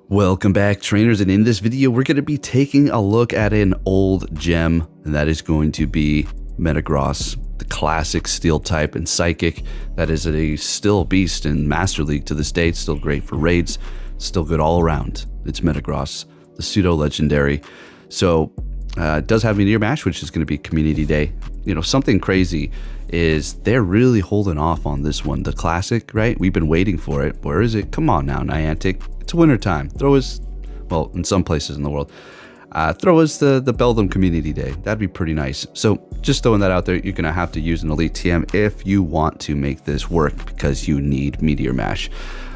Welcome back, trainers, and in this video we're going to be taking a look at an old gem, and that is going to be Metagross, the classic steel type and psychic. That is a still beast in Master League to this day. It's still great for raids, still good all around. It's Metagross, the pseudo legendary. So it does have Meteor Mash, which is going to be Community Day. You know, something crazy is they're really holding off on this one, the classic, right? We've been waiting for it. Where is it? Come on now, Niantic. It's winter time. Throw us, well, in some places in the world, throw us the Beldum Community Day. That'd be pretty nice. So just throwing that out there, you're going to have to use an Elite TM if you want to make this work, because you need Meteor Mash.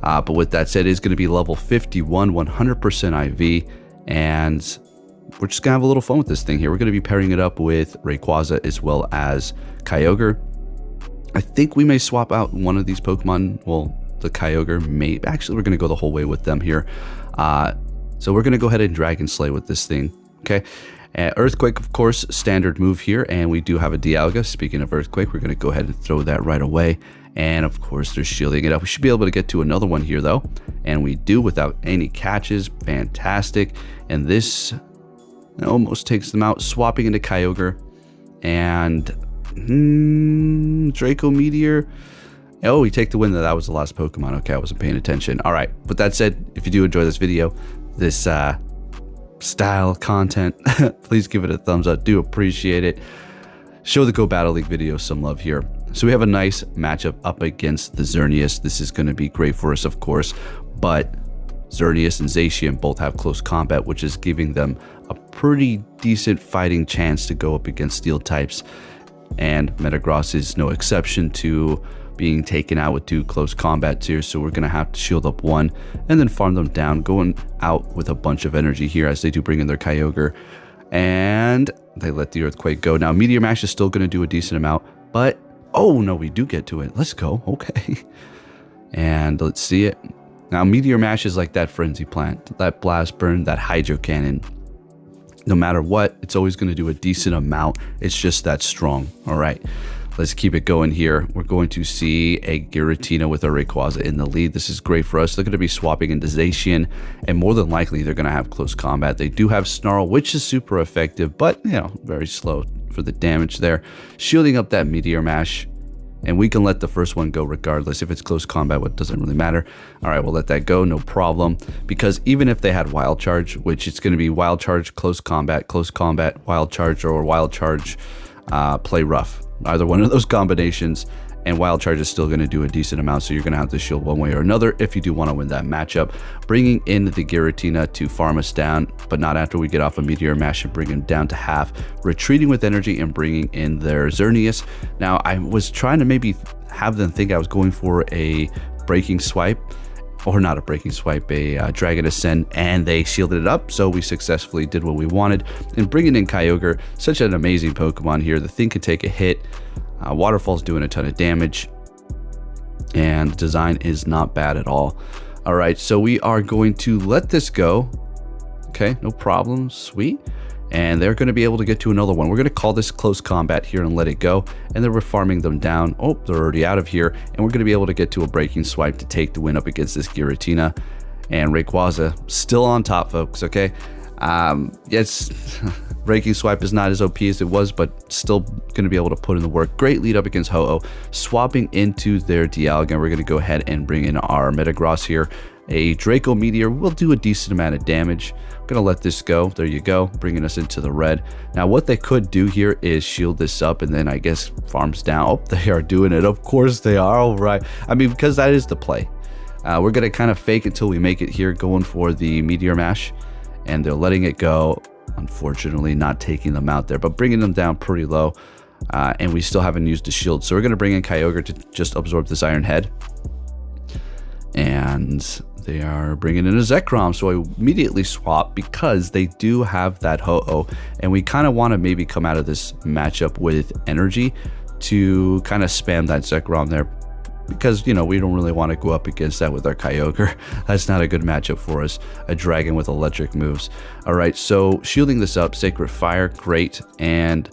But with that said, it's going to be level 51, 100% IV, and we're just going to have a little fun with this thing here. We're going to be pairing it up with Rayquaza as well as Kyogre. I think we may swap out one of these Pokemon. Well, the Kyogre may. Actually, we're going to go the whole way with them here. So we're going to go ahead and Dragon Slay with this thing. Okay. Earthquake, of course, standard move here. And we do have a Dialga. Speaking of Earthquake, we're going to go ahead and throw that right away. And of course, they're shielding it up. We should be able to get to another one here, though. And we do without any catches. Fantastic. And this almost takes them out, swapping into Kyogre and Draco Meteor. Oh, we take the win. That was the last Pokemon. Okay, I wasn't paying attention. All right, with that said, if you do enjoy this video, this style content, please give it a thumbs up. Do appreciate it. Show the Go Battle League video some love here. So we have a nice matchup up against the Xerneas. This is going to be great for us, of course, but Xerneas and Zacian both have close combat, which is giving them a pretty decent fighting chance to go up against steel types. And Metagross is no exception to being taken out with 2 close combats here. So we're going to have to shield up one and then farm them down, going out with a bunch of energy here as they do bring in their Kyogre. And they let the Earthquake go. Now, Meteor Mash is still going to do a decent amount, but oh no, we do get to it. Let's go. Okay. And let's see it. Now, Meteor Mash is like that Frenzy Plant, that Blast Burn, that Hydro Cannon. No matter what, it's always going to do a decent amount. It's just that strong. All right, let's keep it going here. We're going to see a Giratina with a Rayquaza in the lead. This is great for us. They're going to be swapping into Zacian, and more than likely, they're going to have close combat. They do have Snarl, which is super effective, but, you know, very slow for the damage there. Shielding up that Meteor Mash. And we can let the first one go regardless. If it's close combat, what doesn't really matter. All right, we'll let that go, no problem. Because even if they had Wild Charge, which it's going to be Wild Charge, close combat, Wild Charge, or Wild Charge, play rough. Either one of those combinations, and Wild Charge is still going to do a decent amount, so you're going to have to shield one way or another if you do want to win that matchup. Bringing in the Giratina to farm us down, but not after we get off a Meteor Mash and bring him down to half. Retreating with energy and bringing in their Xerneas. Now, I was trying to maybe have them think I was going for a Breaking Swipe, or not a Breaking Swipe, a Dragon Ascend, and they shielded it up, so we successfully did what we wanted. And bringing in Kyogre, such an amazing Pokemon here. The thing could take a hit. Waterfall's doing a ton of damage, and the design is not bad at all. All right, so we are going to let this go. Okay, no problem. Sweet. And they're going to be able to get to another one. We're going to call this close combat here and let it go. And then we're farming them down. Oh, they're already out of here. And we're going to be able to get to a Breaking Swipe to take the win up against this Giratina. And Rayquaza still on top, folks. Okay. Yes, Breaking Swipe is not as OP as it was, but still going to be able to put in the work. Great lead up against Ho-Oh. Swapping into their Dialga. We're going to go ahead and bring in our Metagross here. A Draco Meteor will do a decent amount of damage. I'm going to let this go. There you go, bringing us into the red. Now, what they could do here is shield this up and then I guess farms down. Oh, they are doing it. Of course they are. All right. I mean, because that is the play. We're going to kind of fake until we make it here, going for the Meteor Mash. And they're letting it go. Unfortunately, not taking them out there, but bringing them down pretty low. And we still haven't used the shield. So we're going to bring in Kyogre to just absorb this Iron Head. And they are bringing in a Zekrom, so I immediately swap because they do have that Ho-Oh, and we kind of want to maybe come out of this matchup with energy to kind of spam that Zekrom there, because, you know, we don't really want to go up against that with our Kyogre. That's not a good matchup for us. A dragon with electric moves. All right, so shielding this up, Sacred Fire, great, and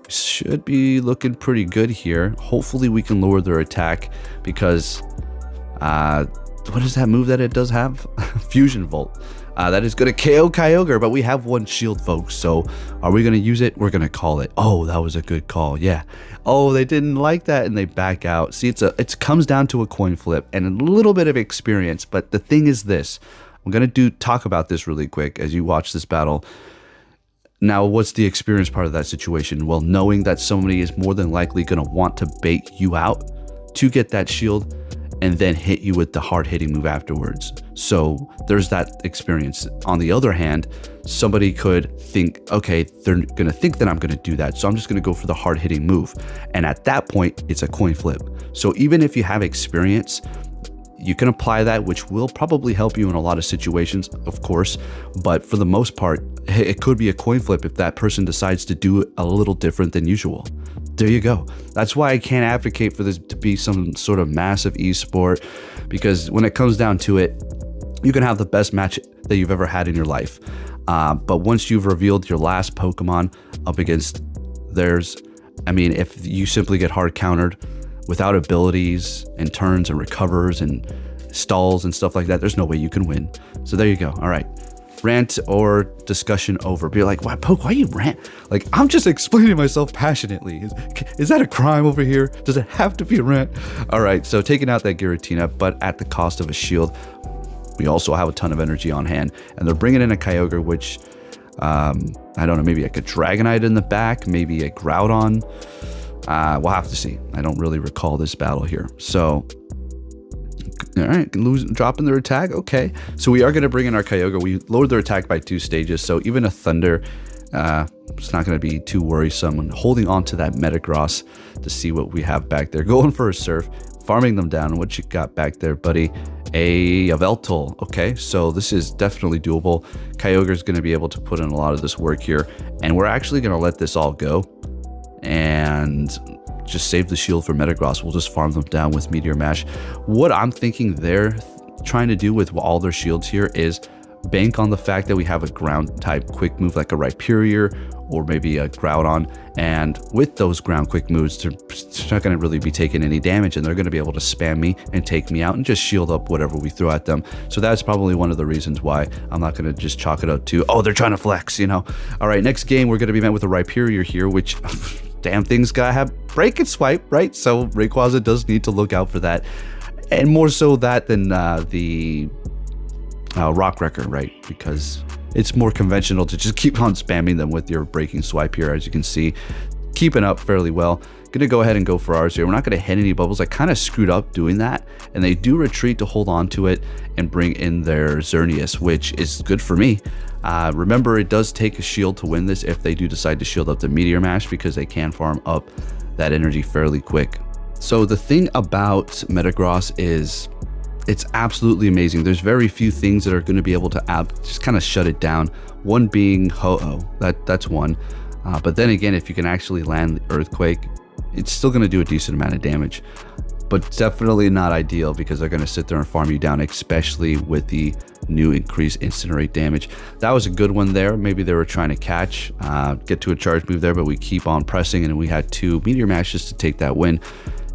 should be looking pretty good here. Hopefully we can lower their attack, because what is that move that it does have? Fusion Volt. That is going to KO Kyogre, but we have one shield, folks. So are we going to use it? We're going to call it. Oh, that was a good call. Yeah. Oh, they didn't like that and they back out. See, it comes down to a coin flip and a little bit of experience. But the thing is this. I'm going to talk about this really quick as you watch this battle. Now, what's the experience part of that situation? Well, knowing that somebody is more than likely going to want to bait you out to get that shield and then hit you with the hard-hitting move afterwards. So there's that experience. On the other hand, somebody could think, okay, they're going to think that I'm going to do that, so I'm just going to go for the hard-hitting move. And at that point, it's a coin flip. So even if you have experience, you can apply that, which will probably help you in a lot of situations, of course. But for the most part, it could be a coin flip if that person decides to do it a little different than usual. There you go. That's why I can't advocate for this to be some sort of massive esport, because when it comes down to it, you can have the best match that you've ever had in your life. But once you've revealed your last Pokemon up against theirs, I mean, if you simply get hard countered without abilities and turns and recovers and stalls and stuff like that, there's no way you can win. So there you go. All right. Rant or discussion over. Be like, why, Poke, why you rant? Like, I'm just explaining myself passionately. Is that a crime over here? Does it have to be a rant? All right, so taking out that Giratina, but at the cost of a shield. We also have a ton of energy on hand, and they're bringing in a Kyogre, which, I don't know, maybe like a Dragonite in the back, maybe a Groudon. We'll have to see. I don't really recall this battle here. So, all right, dropping their attack. Okay, so we are going to bring in our Kyogre. We lowered their attack by 2 stages, so even a Thunder, it's not going to be too worrisome. And holding on to that Metagross to see what we have back there. Going for a Surf, farming them down. What you got back there, buddy? A Yveltal. Okay, so this is definitely doable. Kyogre is going to be able to put in a lot of this work here, and we're actually going to let this all go and just save the shield for Metagross. We'll just farm them down with Meteor Mash. What I'm thinking they're trying to do with all their shields here is bank on the fact that we have a ground type quick move like a Rhyperior or maybe a Groudon, and with those ground quick moves, they're not going to really be taking any damage, and they're going to be able to spam me and take me out and just shield up whatever we throw at them. So that's probably one of the reasons why I'm not going to just chalk it up to, oh, they're trying to flex, you know. All right, next game we're going to be met with a Rhyperior here, which damn thing's gotta have break and swipe, right? So Rayquaza does need to look out for that, and more so that than the Rock Wrecker, right? Because it's more conventional to just keep on spamming them with your breaking swipe here. As you can see, keeping up fairly well. Gonna go ahead and go for ours here. We're not gonna hit any bubbles. I kind of screwed up doing that, and they do retreat to hold on to it and bring in their Xerneas, which is good for me. Remember, it does take a shield to win this if they do decide to shield up the Meteor Mash, because they can farm up that energy fairly quick. So the thing about Metagross is it's absolutely amazing. There's very few things that are going to be able to just kind of shut it down. One being Ho-Oh, that's one. But then again, if you can actually land the Earthquake, it's still going to do a decent amount of damage. But definitely not ideal, because they're going to sit there and farm you down, especially with the new increased incinerate damage. That was a good one there. Maybe they were trying to catch, get to a charge move there, but we keep on pressing, and we had 2 Meteor Mashes to take that win.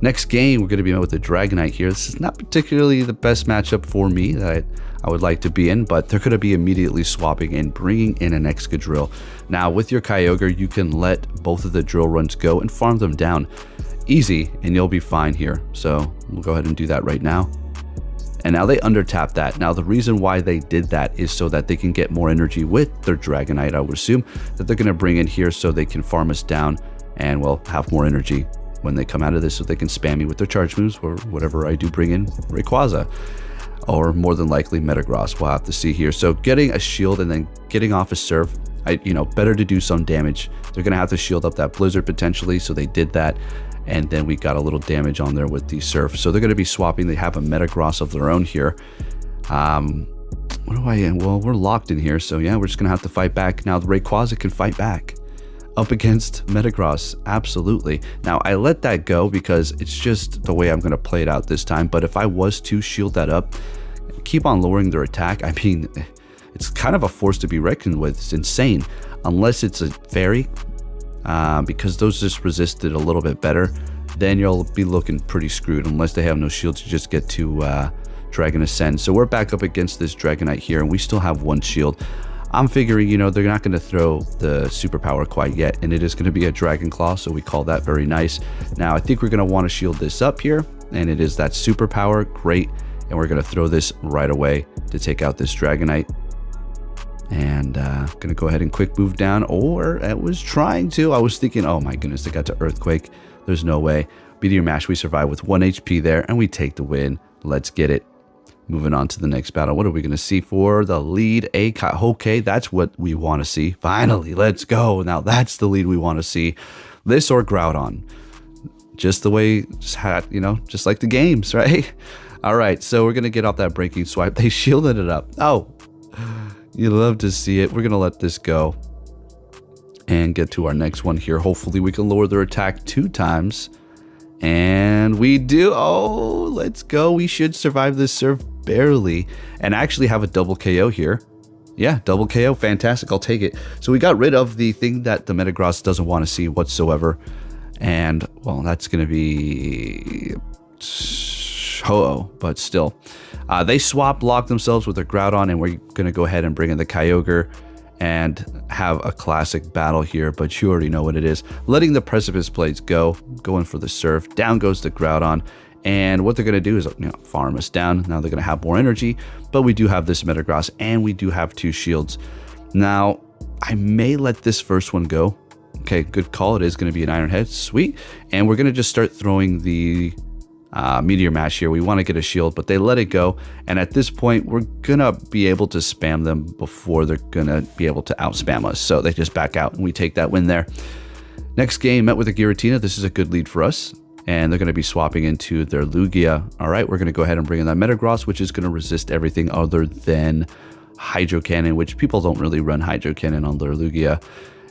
Next game, we're going to be met with the Dragonite here. This is not particularly the best matchup for me that I would like to be in, but they're going to be immediately swapping and bringing in an Excadrill. Now, with your Kyogre, you can let both of the drill runs go and farm them down easy, and you'll be fine here. So we'll go ahead and do that right now. And now they undertap that. Now, the reason why they did that is so that they can get more energy with their Dragonite. I would assume that they're going to bring in here so they can farm us down and, well, have more energy when they come out of this, so they can spam me with their charge moves or whatever I do bring in Rayquaza, or more than likely Metagross. We'll have to see here. So getting a shield and then getting off a Surf, better to do some damage. They're gonna have to shield up that Blizzard potentially, so they did that, and then we got a little damage on there with the Surf. So they're gonna be swapping. They have a Metagross of their own here. Well, we're locked in here, so yeah, we're just gonna have to fight back. Now the Rayquaza can fight back up against Metagross, absolutely. Now, I let that go because it's just the way I'm going to play it out this time, but if I was to shield that up, keep on lowering their attack, I mean, it's kind of a force to be reckoned with. It's insane, unless it's a Fairy, because those just resist it a little bit better. Then you'll be looking pretty screwed. Unless they have no shields, you just get to Dragon Ascend. So we're back up against this Dragonite here, and we still have 1 shield. I'm figuring, you know, they're not going to throw the superpower quite yet, and it is going to be a Dragon Claw, so we call that very nice. Now, I think we're going to want to shield this up here, and it is that superpower. Great. And we're going to throw this right away to take out this Dragonite. And going to go ahead and quick move down, or I was trying to. I was thinking, oh my goodness, they got to Earthquake. There's no way. Meteor Mash, we survive with 1 HP there, and we take the win. Let's get it. Moving on to the next battle. What are we going to see for the lead? Okay, that's what we want to see. Finally, let's go. Now that's the lead we want to see. This or Groudon. Just the way, you know, just like the games, right? All right, so we're going to get off that breaking swipe. They shielded it up. Oh, you love to see it. We're going to let this go and get to our next one here. Hopefully we can lower their attack 2 times. And we do. Oh, let's go. We should survive this serve barely and actually have a double KO here. Yeah, double KO. Fantastic. I'll take it. So we got rid of the thing that the Metagross doesn't want to see whatsoever. And, well, that's going to be Ho-Oh, but still. They lock themselves with their Groudon, and we're going to go ahead and bring in the Kyogre and have a classic battle here, but you already know what it is. Letting the Precipice Blades go, going for the Surf. Down goes the Groudon, and what they're going to do is, you know, farm us down. Now they're going to have more energy, but we do have this Metagross, and we do have 2 shields. Now, I may let this first one go. Okay, good call. It is going to be an Iron Head. Sweet. And we're going to just start throwing the Meteor Mash here. We want to get a shield, but they let it go. And at this point, we're going to be able to spam them before they're going to be able to outspam us. So they just back out, and we take that win there. Next game, met with a Giratina. This is a good lead for us. And they're going to be swapping into their Lugia. All right, we're going to go ahead and bring in that Metagross, which is going to resist everything other than Hydro Cannon, which people don't really run Hydro Cannon on their Lugia.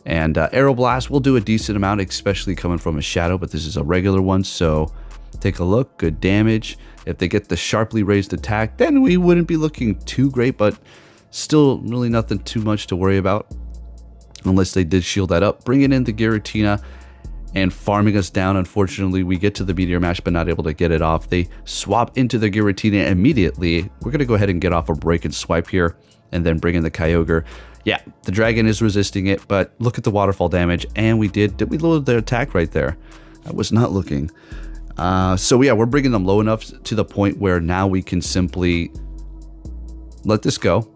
And Aeroblast will do a decent amount, especially coming from a Shadow, but this is a regular one, so take a look. Good damage. If they get the sharply raised attack, then we wouldn't be looking too great, but still really nothing too much to worry about unless they did shield that up. Bringing in the Giratina and farming us down. Unfortunately, we get to the Meteor Mash, but not able to get it off. They swap into the Giratina immediately. We're going to go ahead and get off a break and swipe here and then bring in the Kyogre. Yeah, the dragon is resisting it, but look at the waterfall damage, and we did we lower their attack right there? I was not looking. So yeah, we're bringing them low enough to the point where now we can simply let this go,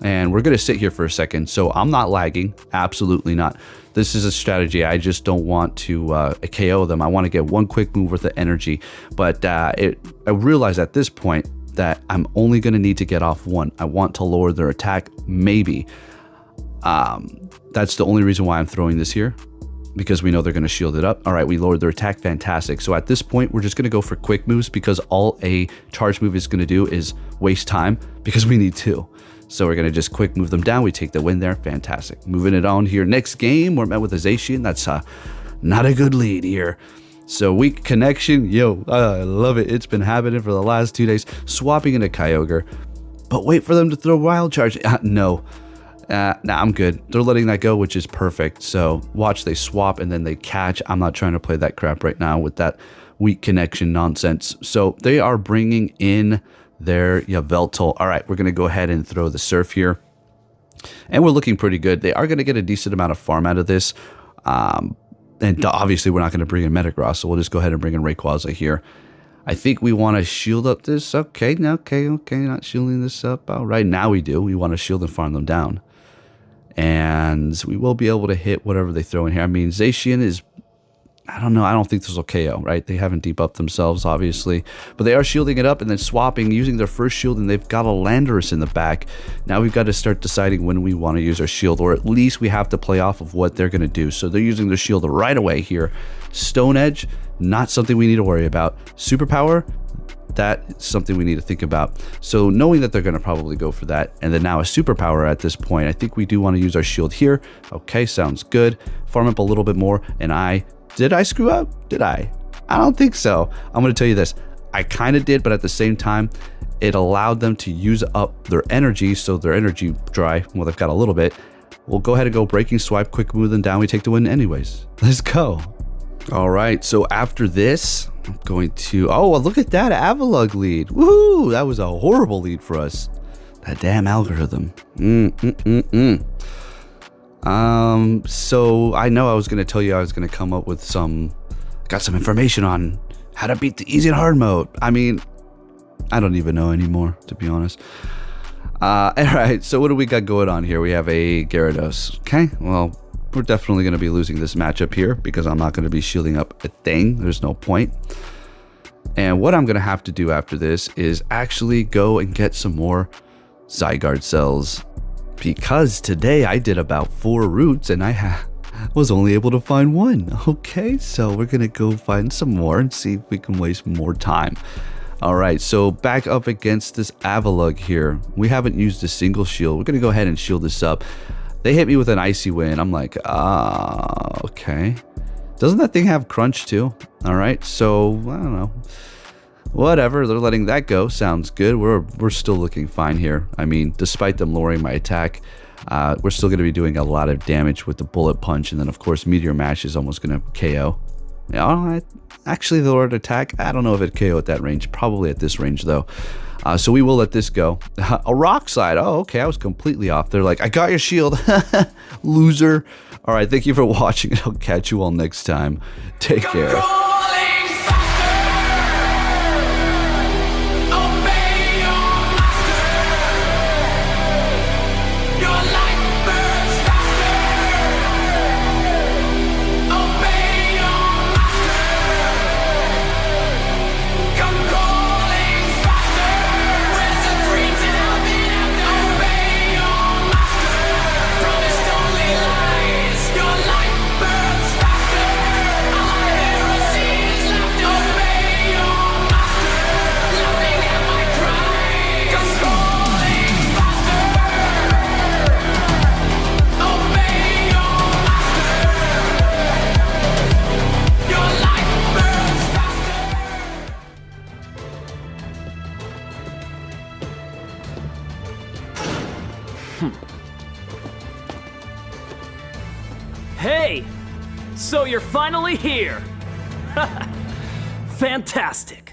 and we're going to sit here for a second. So I'm not lagging, absolutely not. This is a strategy. I just don't want to KO them. I want to get one quick move worth of energy, but I realize at this point that I'm only going to need to get off one. I want to lower their attack, maybe. That's the only reason why I'm throwing this here, because we know they're going to shield it up. All right, we lowered their attack. Fantastic. So at this point, we're just going to go for quick moves, because all a charge move is going to do is waste time, because we need 2. So we're going to just quick move them down. We take the win there. Fantastic. Moving it on here. Next game, we're met with a Zacian. That's not a good lead here. So weak connection, yo, I love it. It's been happening for the last 2 days. Swapping into Kyogre, but wait for them to throw Wild Charge. No, nah, I'm good. They're letting that go, which is perfect. So watch, they swap and then they catch. I'm not trying to play that crap right now with that weak connection nonsense. So they are bringing in their Yveltal. All right, we're going to go ahead and throw the Surf here. And we're looking pretty good. They are going to get a decent amount of farm out of this. And obviously, we're not going to bring in Metagross, so we'll just go ahead and bring in Rayquaza here. I think we want to shield up this. Okay, not shielding this up. All right, now we do. We want to shield and farm them down. And we will be able to hit whatever they throw in here. I mean, Zacian is, I don't know. I don't think this will KO, right? They haven't deep upped themselves, obviously. But they are shielding it up and then swapping, using their first shield, and they've got a Landorus in the back. Now we've got to start deciding when we want to use our shield, or at least we have to play off of what they're going to do. So they're using their shield right away here. Stone Edge, not something we need to worry about. Superpower, that's something we need to think about. So knowing that they're going to probably go for that, and then now a superpower at this point, I think we do want to use our shield here. Okay, sounds good. Farm up a little bit more, and did I screw up? Did I? I don't think so. I'm going to tell you this. I kind of did, but at the same time, it allowed them to use up their energy, so their energy dry. Well, they've got a little bit. We'll go ahead and go breaking swipe, quick move them down. We take the win anyways. Let's go. All right, so after this, I'm going to... Oh, well, look at that Avalugg lead. Woohoo! That was a horrible lead for us. That damn algorithm. So I know I was going to tell you I was going to come up with got some information on how to beat the easy and hard mode. I mean, I don't even know anymore, to be honest. All right, so what do we got going on here? We have a Gyarados. Okay, well, we're definitely going to be losing this matchup here because I'm not going to be shielding up a thing. There's no point. And what I'm going to have to do after this is actually go and get some more Zygarde cells, because today I did about 4 routes and I was only able to find 1. Okay, so we're gonna go find some more and see if we can waste more time. All right, so back up against this Avalugg here. We haven't used a single shield. We're gonna go ahead and shield this up. They hit me with an Icy Wind. I'm like, okay. Doesn't that thing have Crunch too? All right, so I don't know. Whatever, they're letting that go. Sounds good. We're still looking fine here. I mean, despite them lowering my attack, we're still going to be doing a lot of damage with the Bullet Punch, and then of course Meteor Mash is almost going to KO. Actually, the lowered attack, I don't know if it KO at that range. Probably at this range though. So we will let this go. A Rock Slide. Oh, okay. I was completely off. They're like, I got your shield, loser. All right, thank you for watching, and I'll catch you all next time. Take care. Hey! So you're finally here! Fantastic!